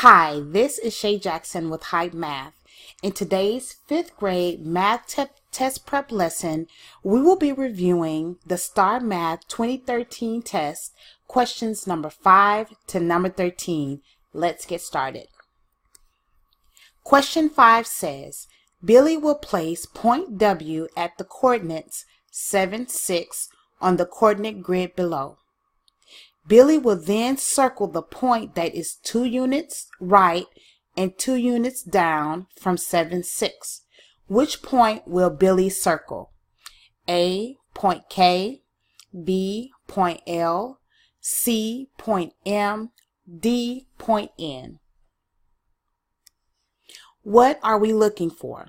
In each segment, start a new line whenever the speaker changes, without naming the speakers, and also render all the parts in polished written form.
Hi, this is Shay Jackson with Hype Math. In today's 5th grade math test prep lesson, we will be reviewing the STAAR Math 2013 test, questions number 5 to number 13. Let's get started. Question 5 says, Billy will place point W at the coordinates 7, 6 on the coordinate grid below. Billy will then circle the point that is 2 units right and 2 units down from 7, 6. Which point will Billy circle? A, point K, B, point L, C, point M, D, point N. What are we looking for?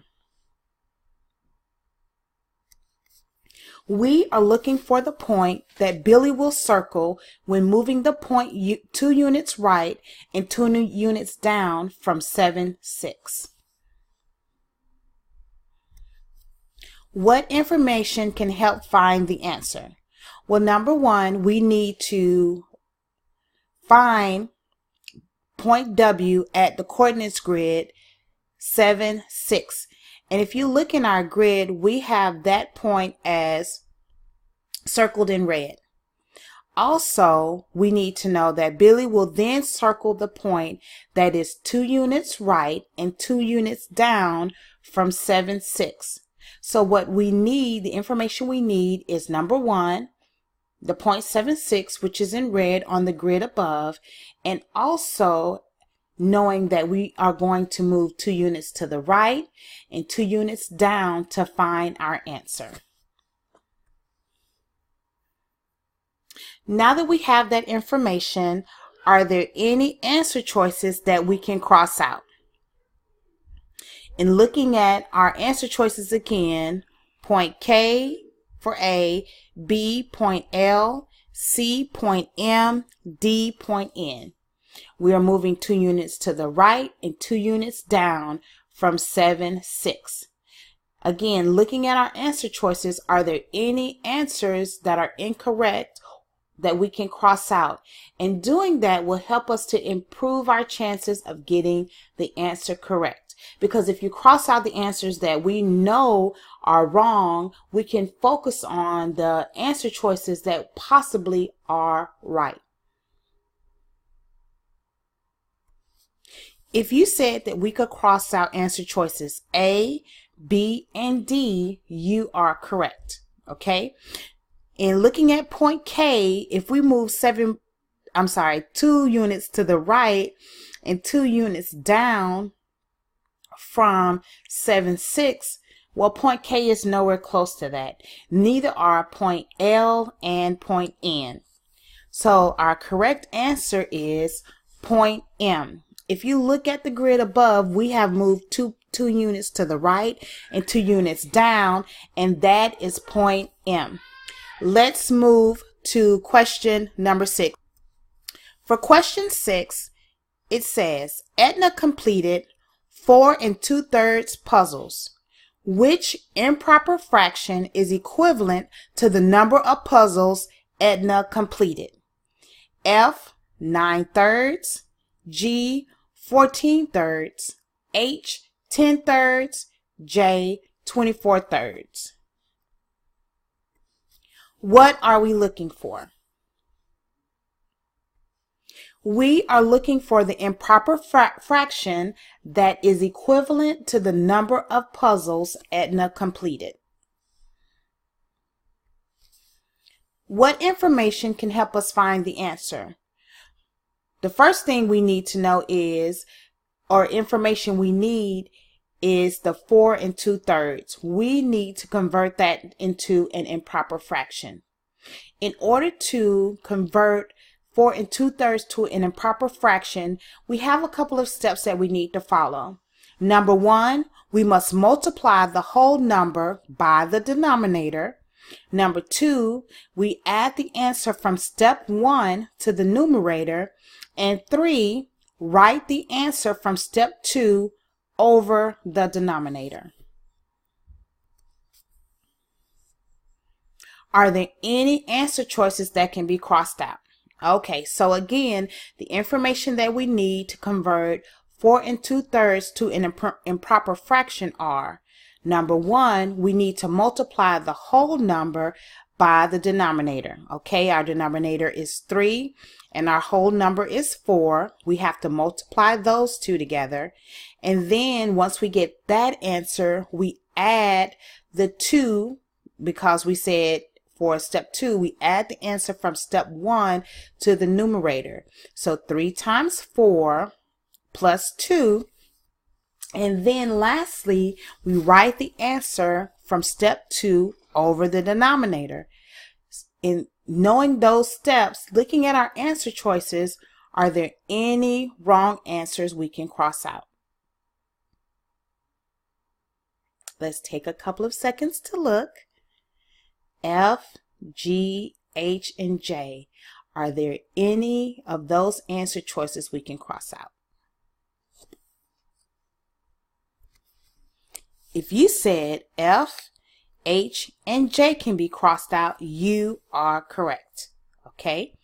We are looking for the point that Billy will circle when moving the point 2 units right and 2 units down from 7, 6. What information can help find the answer? Well, number one, we need to find point W at the coordinates grid 7, 6. And if you look in our grid, we have that point as circled in red. Also, we need to know that Billy will then circle the point that is 2 units right and 2 units down from 7, 6. So what we need, the information we need is number one, the point 7, 6, which is in red on the grid above, and also knowing that we are going to move 2 units to the right and 2 units down to find our answer. Now that we have that information, are there any answer choices that we can cross out? In looking at our answer choices again, point K for A, B, point L, C, point M, D, point N. We are moving 2 units to the right and 2 units down from 7, 6. Again, looking at our answer choices, are there any answers that are incorrect that we can cross out? And doing that will help us to improve our chances of getting the answer correct. Because if you cross out the answers that we know are wrong, we can focus on the answer choices that possibly are right. If you said that we could cross out answer choices A, B, and D, you are correct. Okay? In looking at point K, if we move 2 units to the right and 2 units down from 7, 6, well, point K is nowhere close to that. Neither are point L and point N. So our correct answer is point M. If you look at the grid above, we have moved 2 units to the right and 2 units down, and that is point M. Let's move to question number 6. For question 6, it says, Edna completed 4 2/3 puzzles. Which improper fraction is equivalent to the number of puzzles Edna completed? F, 9/3, G, 14/3, H, 10/3, J, 24/3. What are we looking for? We are looking for the improper fraction that is equivalent to the number of puzzles Edna completed. What information can help us find the answer? The first thing we need to know is, or information we need, is the 4 2/3. We need to convert that into an improper fraction. In order to convert 4 2/3 to an improper fraction, we have a couple of steps that we need to follow. Number one, we must multiply the whole number by the denominator. Number two, we add the answer from step 1 to the numerator. And 3, write the answer from step 2 over the denominator. Are there any answer choices that can be crossed out? Okay, so again, the information that we need to convert 4 2/3 to an improper fraction are: number one, we need to multiply the whole number by the denominator. Okay, our denominator is 3 and our whole number is 4. We have to multiply those two together. And then once we get that answer, we add the 2, because we said for step 2, we add the answer from step 1 to the numerator. So 3 times 4 plus 2. And then lastly, we write the answer from step 2 over the denominator. In knowing those steps, looking at our answer choices, are there any wrong answers we can cross out? Let's take a couple of seconds to look. F, G, H, and J. Are there any of those answer choices we can cross out? If you said F, H, and J can be crossed out, you are correct. Okay?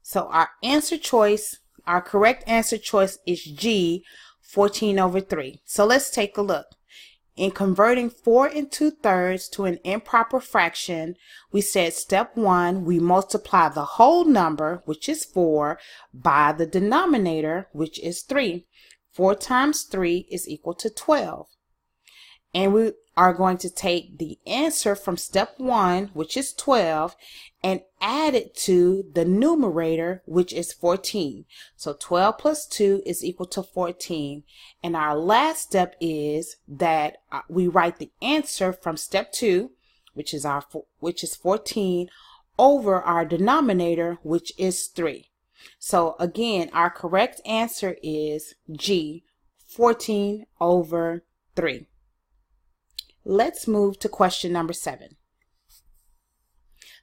So our answer choice, our correct answer choice is G, 14/3. So let's take a look. In converting 4 2/3 to an improper fraction, we said step 1, we multiply the whole number, which is 4, by the denominator, which is 3. 4 times 3 is equal to 12. And we are going to take the answer from step 1, which is 12, and add it to the numerator, which is 14. So 12 plus 2 is equal to 14. And our last step is that we write the answer from step 2, which is 14, over our denominator, which is 3. So again, our correct answer is G, 14/3. Let's move to question number 7.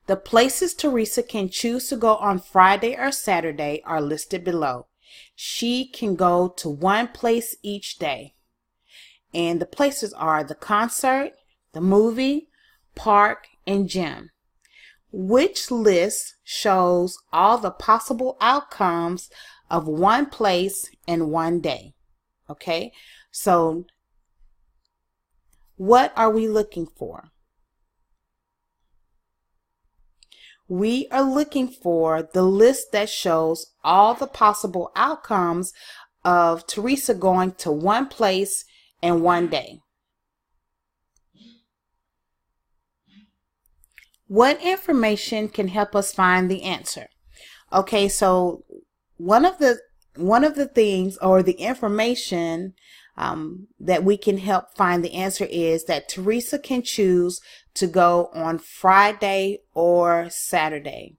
The places Teresa can choose to go on Friday or Saturday are listed below. She can go to one place each day. And the places are the concert, the movie, park, and gym. Which list shows all the possible outcomes of one place and one day? Okay, so what are we looking for? We are looking for the list that shows all the possible outcomes of Teresa going to one place and one day. What information can help us find the answer? Okay, so one of the things, or the information that we can help find the answer, is that Teresa can choose to go on Friday or Saturday.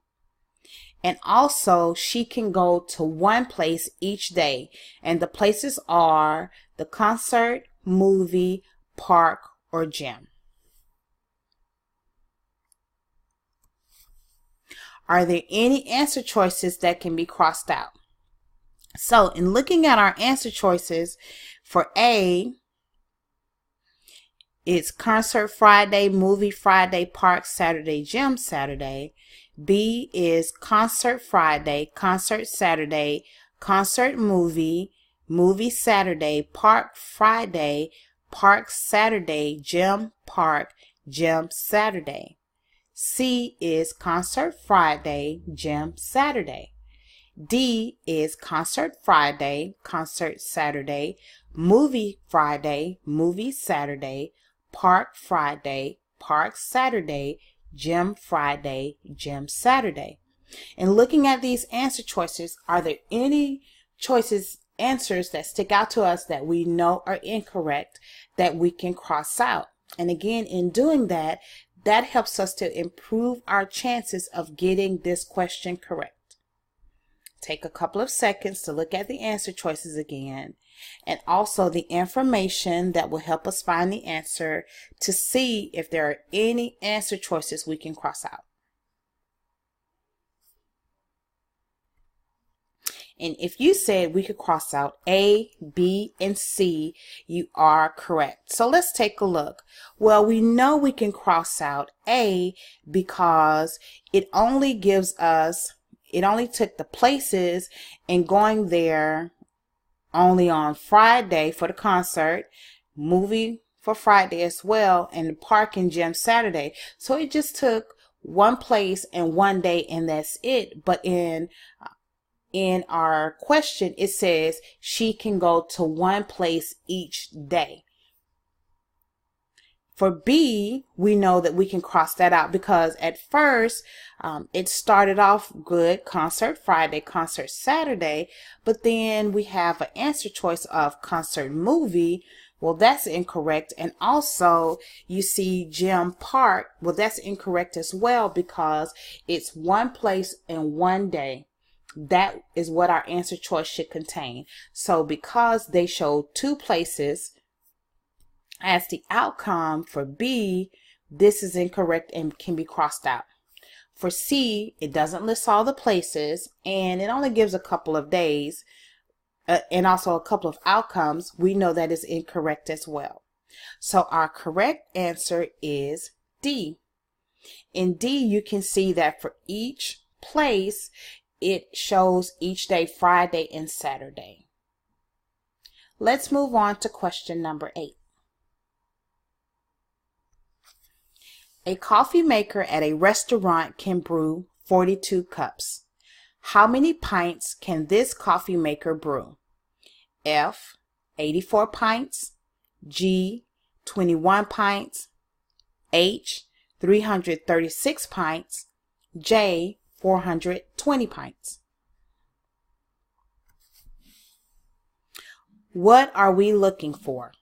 And also she can go to one place each day. And the places are the concert, movie, park, or gym. Are there any answer choices that can be crossed out? So in looking at our answer choices, for A, it's concert Friday, movie Friday, park Saturday, gym Saturday. B is concert Friday, concert Saturday, concert movie, movie Saturday, park Friday, park Saturday, gym park, gym Saturday. C is concert Friday, gym Saturday. D is concert Friday, concert Saturday, movie Friday, movie Saturday, park Friday, park Saturday, gym Friday, gym Saturday. And looking at these answer choices, are there any answers that stick out to us that we know are incorrect that we can cross out? And again, in doing that, that helps us to improve our chances of getting this question correct. Take a couple of seconds to look at the answer choices again, and also the information that will help us find the answer, to see if there are any answer choices we can cross out. And if you said we could cross out A, B, and C, you are correct. So let's take a look. Well, we know we can cross out A because it only gives us, it only took the places and going there only on Friday for the concert, movie for Friday as well, and the park and gym Saturday. So it just took one place and one day, and that's it. But in our question, it says she can go to one place each day. For B, we know that we can cross that out because at first it started off good, concert Friday, concert Saturday, but then we have an answer choice of concert movie. Well, that's incorrect. And also you see gym park. Well, that's incorrect as well because it's one place and one day. That is what our answer choice should contain. So because they showed two places as the outcome for B, this is incorrect and can be crossed out. For C, it doesn't list all the places and it only gives a couple of days and also a couple of outcomes. We know that is incorrect as well. So our correct answer is D. In D, you can see that for each place, it shows each day, Friday and Saturday. Let's move on to question number 8. A coffee maker at a restaurant can brew 42 cups. How many pints can this coffee maker brew? F, 84 pints. G, 21 pints. H, 336 pints. J, 420 pints. What are we looking for?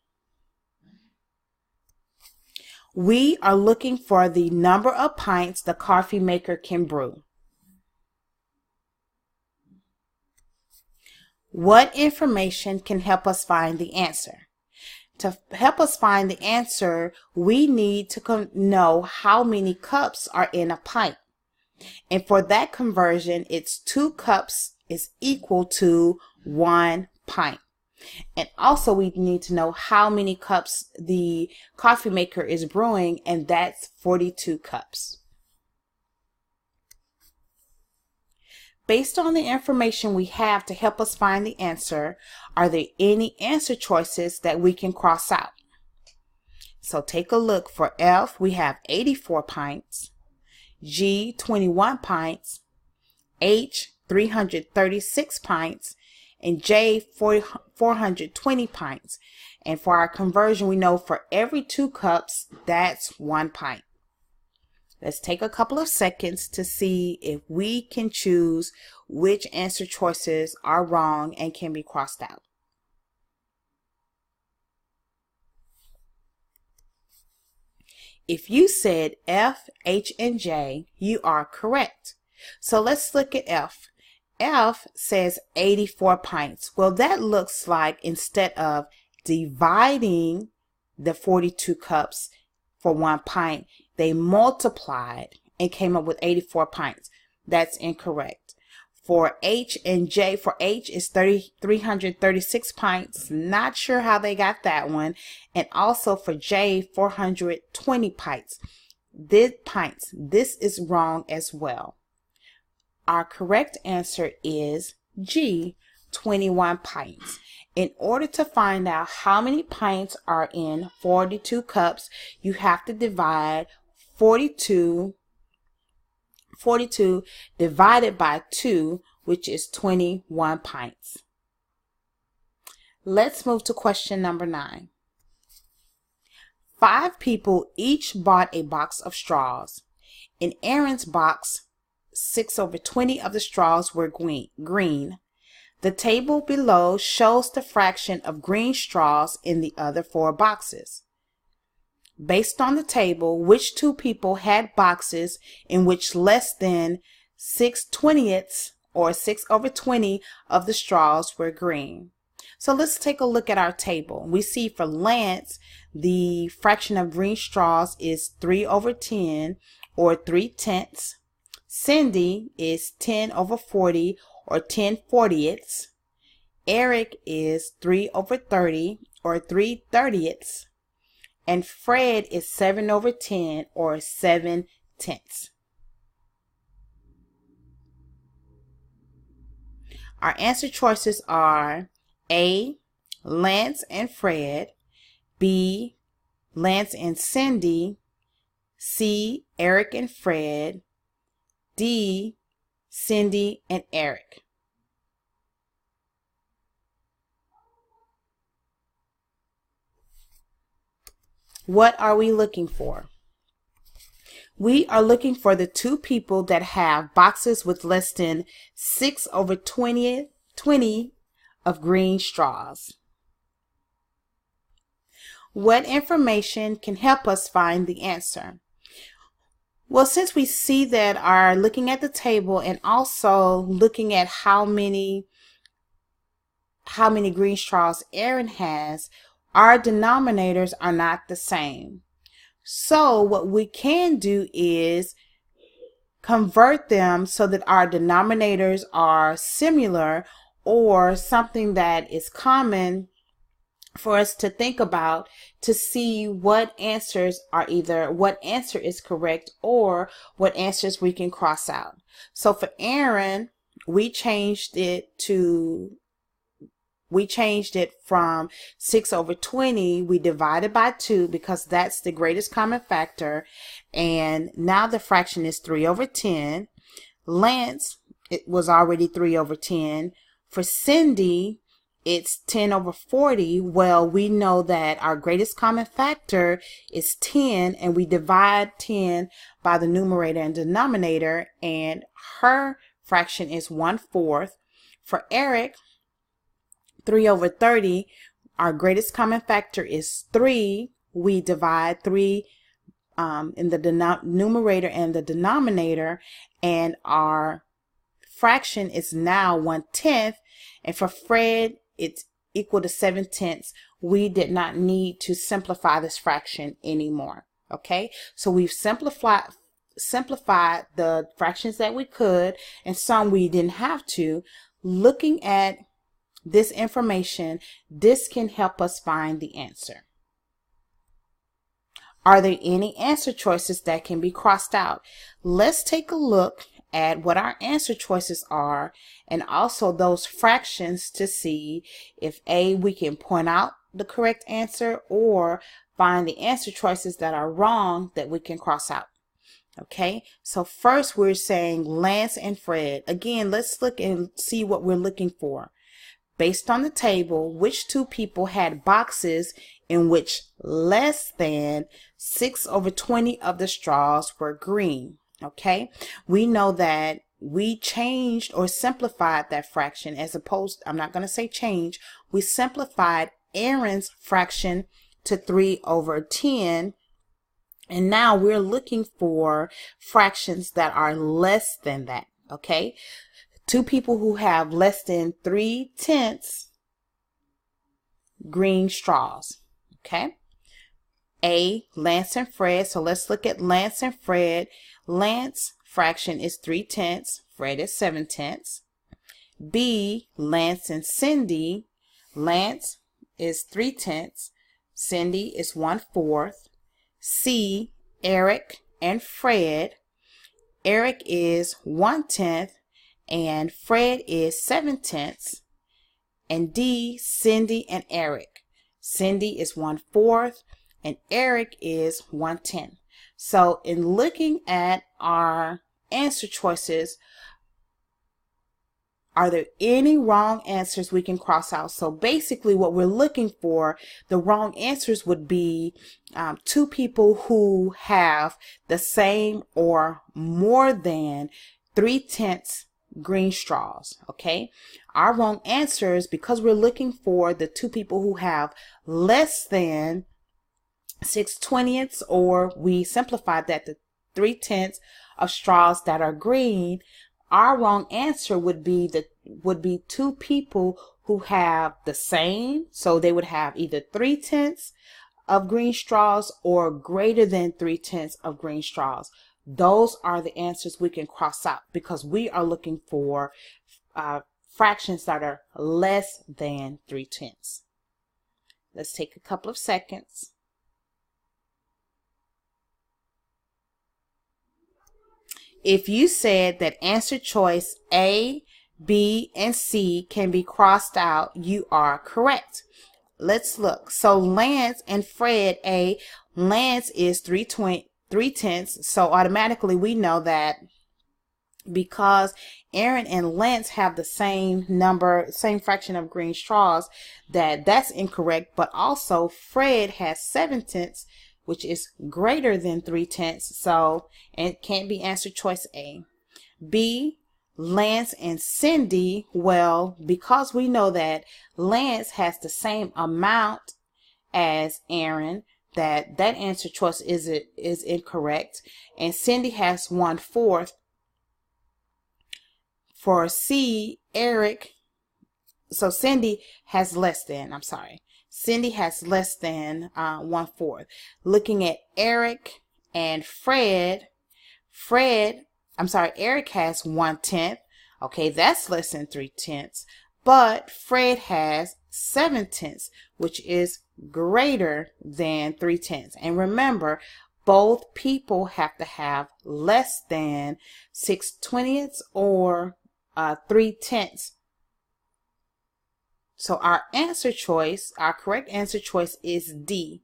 We are looking for the number of pints the coffee maker can brew. What information can help us find the answer? To help us find the answer, we need to know how many cups are in a pint. And for that conversion, it's 2 cups is equal to 1 pint. And also we need to know how many cups the coffee maker is brewing, and that's 42 cups. Based on the information we have to help us find the answer, are there any answer choices that we can cross out? So take a look. For F, we have 84 pints. G, 21 pints. H, 336 pints. And J, 420 pints. And for our conversion, we know for every 2 cups, that's 1 pint. Let's take a couple of seconds to see if we can choose which answer choices are wrong and can be crossed out. If you said F, H, and J, you are correct. So let's look at F. F says 84 pints. Well, that looks like instead of dividing the 42 cups for 1 pint, they multiplied and came up with 84 pints. That's incorrect. For H and J, for H is 336 pints. Not sure how they got that one. And also for J, 420 pints. This is wrong as well. Our correct answer is G, 21 pints. In order to find out how many pints are in 42 cups, you have to divide 42 divided by 2, which is 21 pints. Let's move to question number 9. 5 people each bought a box of straws. In Aaron's box, 6/20 of the straws were green. The table below shows the fraction of green straws in the other 4 boxes. Based on the table, which 2 people had boxes in which less than 6/20 or 6/20 of the straws were green? So let's take a look at our table. We see for Lance, the fraction of green straws is 3/10 or 3/10. Cindy is 10/40 or 10/40. Eric is 3/30 or 3/30. And Fred is 7/10 or 7/10. Our answer choices are A, Lance and Fred, B, Lance and Cindy, C, Eric and Fred, D, Cindy and Eric. What are we looking for? We are looking for the two people that have boxes with less than 6/20 of green straws. What information can help us find the answer? Well, since we see that are looking at the table and also looking at how many green straws Aaron has, our denominators are not the same. So what we can do is convert them so that our denominators are similar, or something that is common for us to think about to see what answers are what answer is correct or what answers we can cross out. So for Aaron, we changed it from 6/20. We divided by 2 because that's the greatest common factor. And now the fraction is 3/10. Lance, it was already 3/10. For Cindy, it's 10/40. Well, we know that our greatest common factor is 10, and we divide 10 by the numerator and denominator, and her fraction is 1/4. For Eric, 3/30, our greatest common factor is 3. We divide 3 in the numerator and the denominator, and our fraction is now 1/10. And for Fred, it's equal to 7/10. We did not need to simplify this fraction anymore. Okay, so we've simplified the fractions that we could, and some we didn't have to. Looking at this information, this can help us find the answer. Are there any answer choices that can be crossed out? Let's take a look at what our answer choices are, and also those fractions, to see if A, we can point out the correct answer, or find the answer choices that are wrong that we can cross out. Okay, so first we're saying Lance and Fred. Again, let's look and see what we're looking for. Based on the table, which two people had boxes in which less than 6/20 of the straws were green? Okay, we know that we changed or simplified that fraction, as opposed, I'm not going to say change, we simplified Aaron's fraction to 3/10, and now we're looking for fractions that are less than that. Okay, two people who have less than 3/10 green straws. Okay, A, Lance and Fred. So let's look at Lance and Fred. Lance fraction is 3/10. Fred is 7/10. B, Lance and Cindy. Lance is 3/10. Cindy is 1/4. C, Eric and Fred. Eric is 1/10 and Fred is 7/10. And D, Cindy and Eric. Cindy is 1/4 and Eric is 1/10. So in looking at our answer choices, are there any wrong answers we can cross out? So basically what we're looking for, the wrong answers would be two people who have the same or more than 3/10 green straws. Okay, our wrong answers, because we're looking for the two people who have less than 6/20, or we simplified that to 3/10 of straws that are green. Our wrong answer would be two people who have the same, so they would have either 3/10 of green straws or greater than 3/10 of green straws. Those are the answers we can cross out, because we are looking for fractions that are less than 3/10. Let's take a couple of seconds. If you said that answer choice A, B, and C can be crossed out. You are correct. Let's look. So Lance and Fred, Lance is 3/10. So automatically we know that because Aaron and Lance have the same fraction of green straws, that's incorrect. But also Fred has 7/10, which is greater than 3/10. So it can't be answer choice A. B, Lance and Cindy, well, because we know that Lance has the same amount as Aaron, that answer choice is incorrect. And Cindy has 1/4. For C, Eric, so Cindy has less than 1/4. Looking at Eric and Eric has 1/10. Okay, that's less than 3/10. But Fred has 7/10, which is greater than 3/10. And remember, both people have to have less than 6/20 or 3/10. So our correct answer choice is D,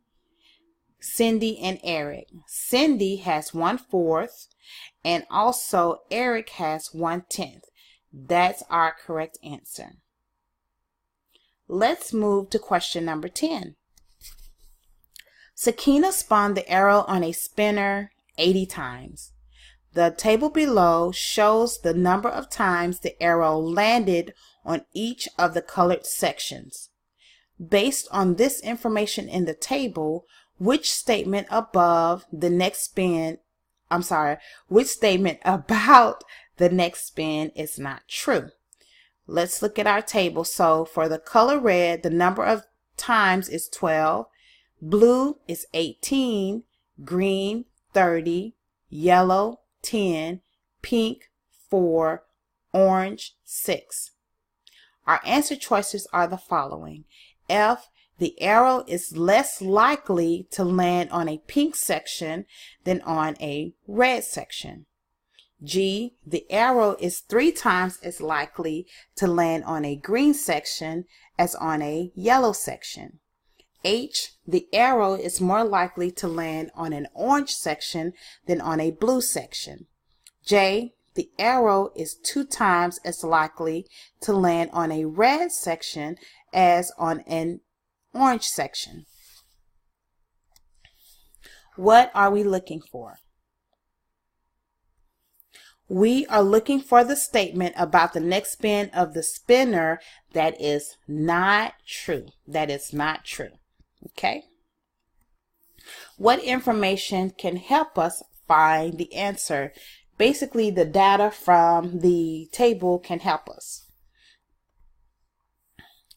Cindy and Eric. Cindy has 1/4 and also Eric has 1/10. That's our correct answer. Let's move to question number 10. Sakina spun the arrow on a spinner 80 times. The table below shows the number of times the arrow landed on each of the colored sections. Based on this information in the table, which statement about the next spin is not true? Let's look at our table. So for the color red, the number of times is 12, blue is 18, green 30, yellow 10, pink 4, orange 6. Our answer choices are the following. F, the arrow is less likely to land on a pink section than on a red section. G, the arrow is 3 times as likely to land on a green section as on a yellow section. H, the arrow is more likely to land on an orange section than on a blue section. J, the arrow is 2 times as likely to land on a red section as on an orange section. What are we looking for? We are looking for the statement about the next spin of the spinner that is not true. That is not true. Okay? What information can help us find the answer? Basically, the data from the table can help us.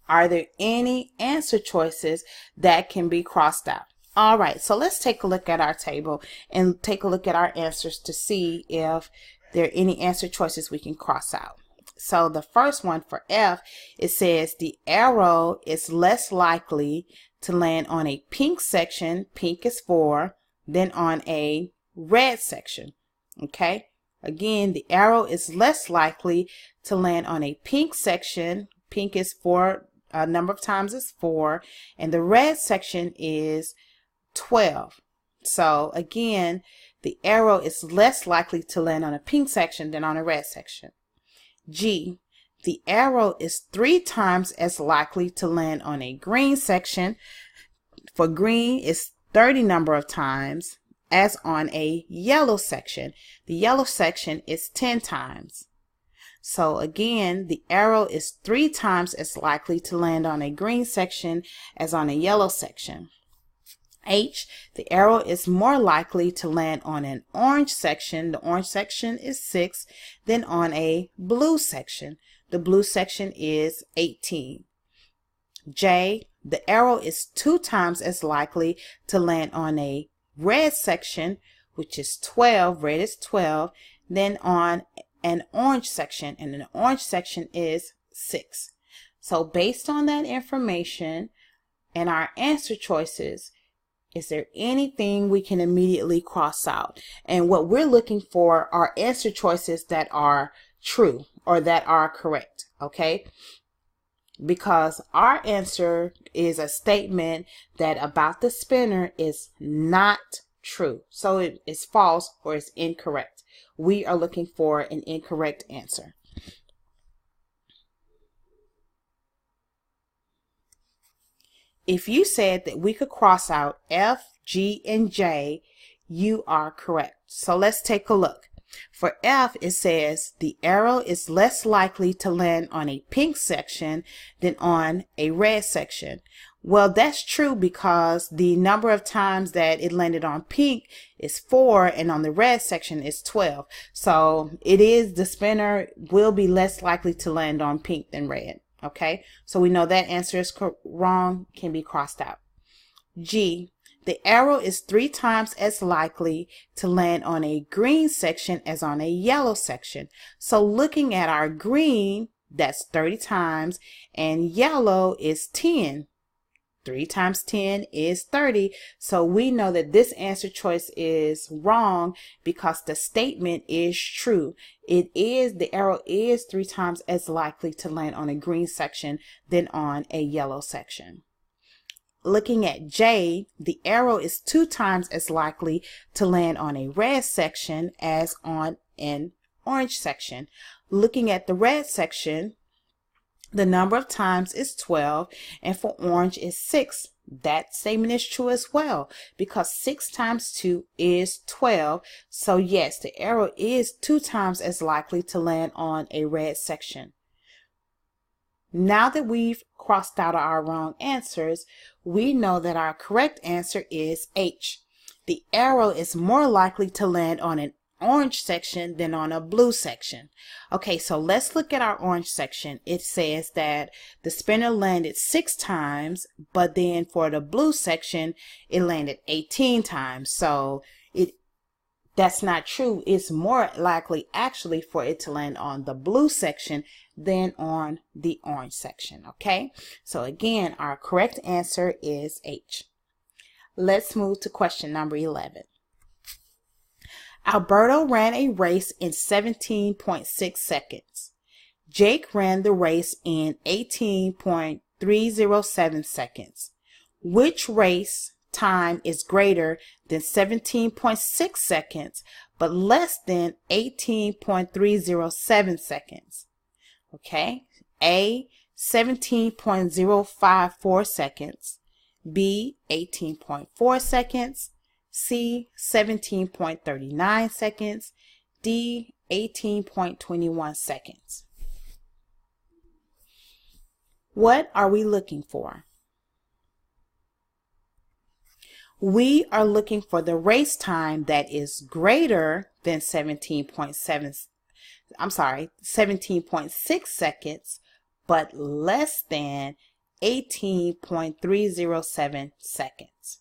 Are there any answer choices that can be crossed out? All right, so let's take a look at our table and take a look at our answers to see if there are any answer choices we can cross out. So the first one for F, it says the arrow is less likely to land on a pink section, pink is 4, than on a red section. Okay, again, the arrow is less likely to land on a pink section, pink is 4, number of times is 4, and the red section is 12. So again, the arrow is less likely to land on a pink section than on a red section. G, the arrow is 3 times as likely to land on a green section. For green is 30 number of times as on a yellow section. The yellow section is 10 times. So again, the arrow is 3 times as likely to land on a green section as on a yellow section. H, the arrow is more likely to land on an orange section. The orange section is 6, than on a blue section. The blue section is 18. J, the arrow is 2 times as likely to land on a red section, which is 12, red is 12, than on an orange section, and an orange section is 6. So based on that information and our answer choices, is there anything we can immediately cross out? And what we're looking for are answer choices that are true or that are correct, okay? Because our answer is a statement that about the spinner is not true. So it is false or it's incorrect. We are looking for an incorrect answer. If you said that we could cross out F, G, and J, you are correct. So let's take a look. For F, it says the arrow is less likely to land on a pink section than on a red section. Well, that's true because the number of times that it landed on pink is 4 and on the red section is 12. So it is, the spinner will be less likely to land on pink than red. Okay, so we know that answer is wrong, can be crossed out. G, the arrow is 3 times as likely to land on a green section as on a yellow section. So looking at our green, that's 30 times, and yellow is 10. 3 times 10 is 30. So we know that this answer choice is wrong because the statement is true. It is, the arrow is 3 times as likely to land on a green section than on a yellow section. Looking at J, the arrow is 2 times as likely to land on a red section as on an orange section. Looking at the red section, the number of times is 12, and for orange is 6. That statement is true as well because 6 times 2 is 12. So yes, the arrow is 2 times as likely to land on a red section. Now that we've crossed out our wrong answers, we know that our correct answer is H. The arrow is more likely to land on an orange section than on a blue section. Okay, so let's look at our orange section. It says that the spinner landed 6 times, but then for the blue section, it landed 18 times. So that's not true. It's more likely actually for it to land on the blue section than on the orange section. Okay, so again, our correct answer is H. Let's move to question number 11. Alberto ran a race in 17.6 seconds. Jake ran the race in 18.307 seconds. Which race time is greater than 17.6 seconds but less than 18.307 seconds? Okay, A, 17.054 seconds, B, 18.4 seconds, C, 17.39 seconds, D, 18.21 seconds. What are we looking for? We are looking for the race time that is greater than 17.6 seconds, but less than 18.307 seconds.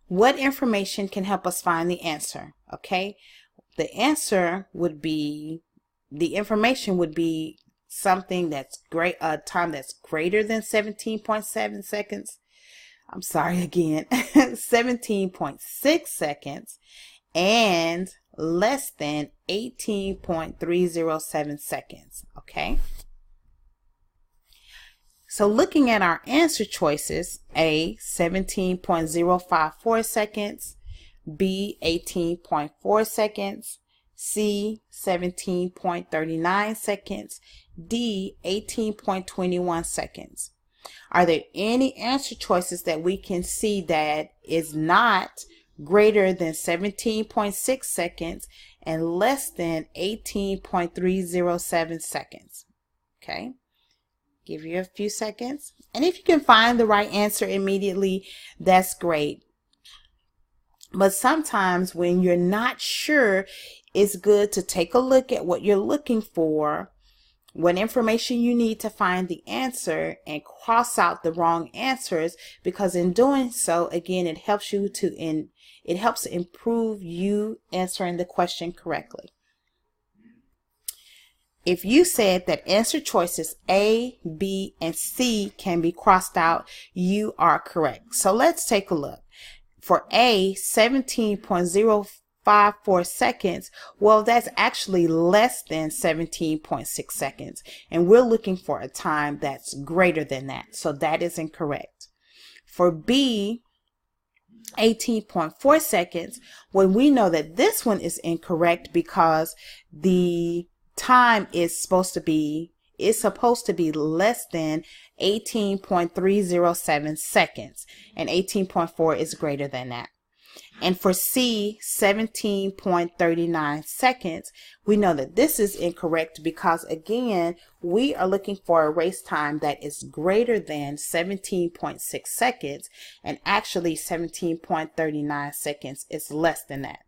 What information can help us find the answer? Okay, the answer would be, the information would be something that's great, a time that's greater than 17.7 seconds. I'm sorry again, 17.6 seconds and less than 18.307 seconds. Okay. So looking at our answer choices, A, 17.054 seconds, B, 18.4 seconds, C, 17.39 seconds, D, 18.21 seconds. Are there any answer choices that we can see that is not greater than 17.6 seconds and less than 18.307 seconds? Okay. Give you a few seconds. And if you can find the right answer immediately, that's great. But sometimes when you're not sure, it's good to take a look at what you're looking for, what information you need to find the answer, and cross out the wrong answers, because in doing so, again, it helps you to it helps improve you answering the question correctly. If you said that answer choices A, B, and C can be crossed out, you are correct. So let's take a look. For A, 17.054 17.54 seconds. Well, that's actually less than 17.6 seconds. And we're looking for a time that's greater than that. So that is incorrect. For B, 18.4 seconds, when we know that this one is incorrect because the time is supposed to be less than 18.307 seconds, and 18.4 is greater than that. And for C, 17.39 seconds, we know that this is incorrect because, again, we are looking for a race time that is greater than 17.6 seconds, and actually 17.39 seconds is less than that.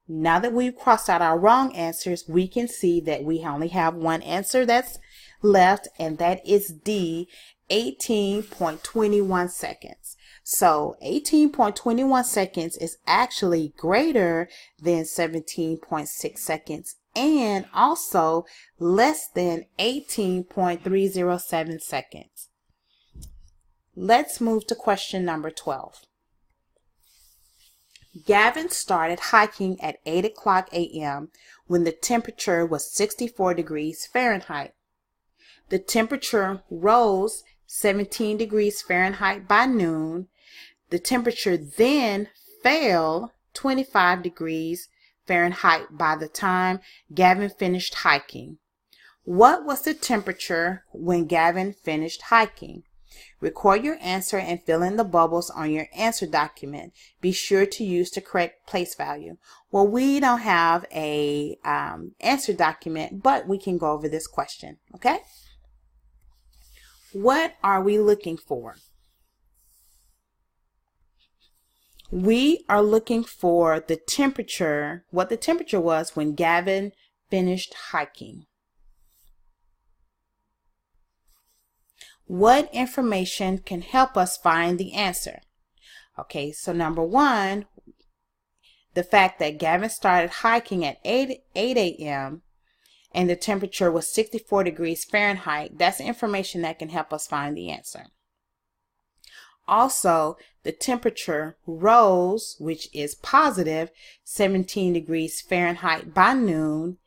Now that we've crossed out our wrong answers, we can see that we only have one answer that's left, and that is D, 18.21 seconds. So 18.21 seconds is actually greater than 17.6 seconds and also less than 18.307 seconds. Let's move to question number 12. Gavin started hiking at 8 o'clock a.m. when the temperature was 64 degrees Fahrenheit. The temperature rose 17 degrees Fahrenheit by noon. The temperature then fell 25 degrees Fahrenheit by the time Gavin finished hiking. What was the temperature when Gavin finished hiking? Record your answer and fill in the bubbles on your answer document. Be sure to use the correct place value. Well, we don't have a answer document, but we can go over this question, okay? What are we looking for? We are looking for the temperature, what the temperature was when Gavin finished hiking. What information can help us find the answer? Okay, so number one, the fact that Gavin started hiking at 8 a.m. and the temperature was 64 degrees Fahrenheit, that's information that can help us find the answer. Also, the temperature rose, which is positive 17 degrees Fahrenheit by noon,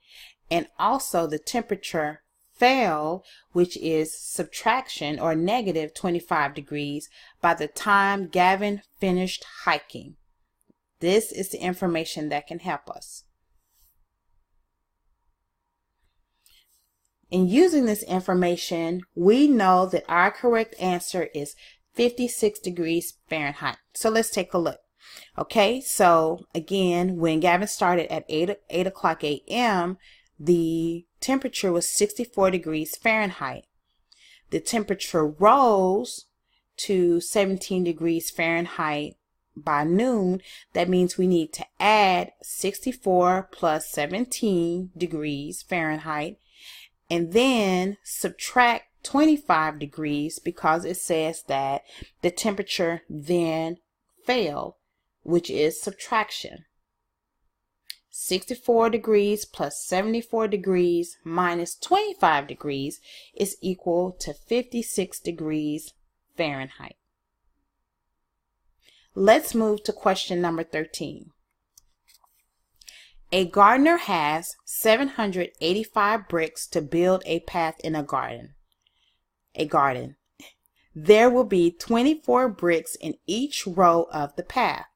and also the temperature fell, which is subtraction or negative 25 degrees by the time Gavin finished hiking. This is the information that can help us. In using this information, we know that our correct answer is 56 degrees Fahrenheit. So let's take a look. Okay, so again, when Gavin started at 8 o'clock a.m., the temperature was 64 degrees Fahrenheit. The temperature rose to 17 degrees Fahrenheit by noon. That means we need to add 64 plus 17 degrees Fahrenheit and then subtract 25 degrees because it says that the temperature then fell, which is subtraction. 64 degrees plus 74 degrees minus 25 degrees is equal to 56 degrees Fahrenheit. Let's move to question number 13. A gardener has 785 bricks to build a path in a garden. There will be 24 bricks in each row of the path.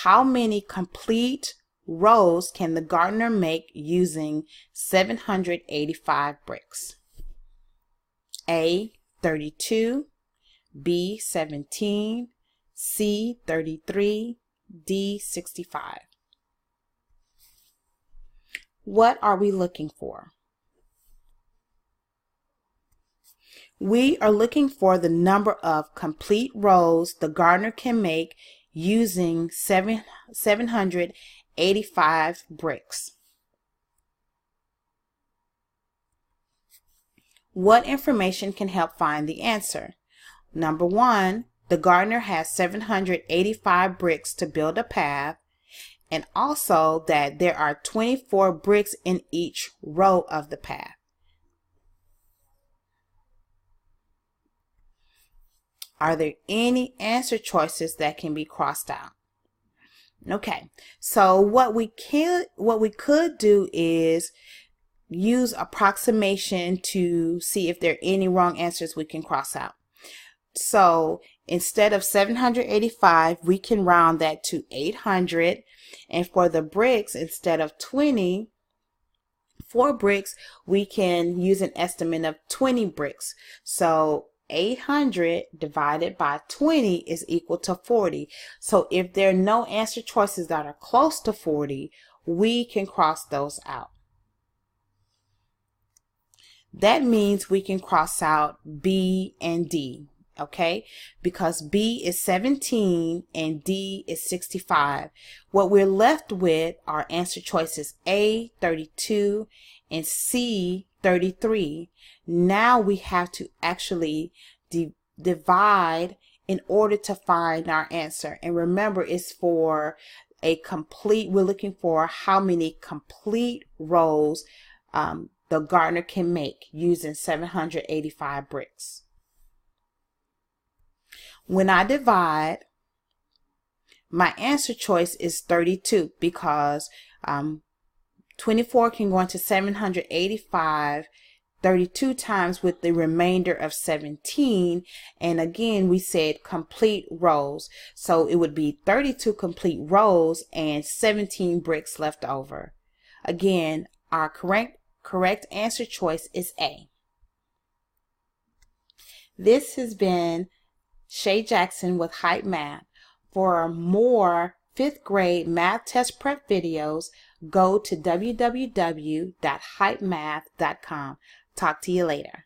How many complete rows can the gardener make using 785 bricks? A, 32, B, 17, C, 33, D, 65. What are we looking for? We are looking for the number of complete rows the gardener can make using 785 bricks. What information can help find the answer? Number one, the gardener has 785 bricks to build a path, and also that there are 24 bricks in each row of the path. Are there any answer choices that can be crossed out? Okay, so what we could do is use approximation to see if there are any wrong answers we can cross out. So instead of 785, we can round that to 800. And for the bricks, instead of 20, 4 bricks, we can use an estimate of 20 bricks. So 800 divided by 20 is equal to 40. So if there are no answer choices that are close to 40, we can cross those out. That means we can cross out B and D, okay? Because B is 17 and D is 65. What we're left with are answer choices A, 32, and C, 33. Now we have to actually divide in order to find our answer. And remember, it's for a complete, we're looking for how many complete rows the gardener can make using 785 bricks. When I divide, my answer choice is 32 because 24 can go into 785 32 times with the remainder of 17. And again, we said complete rows. So it would be 32 complete rows and 17 bricks left over. Again, our correct answer choice is A. This has been Shay Jackson with Hype Math. For more 5th grade math test prep videos, go to www.hypemath.com. Talk to you later.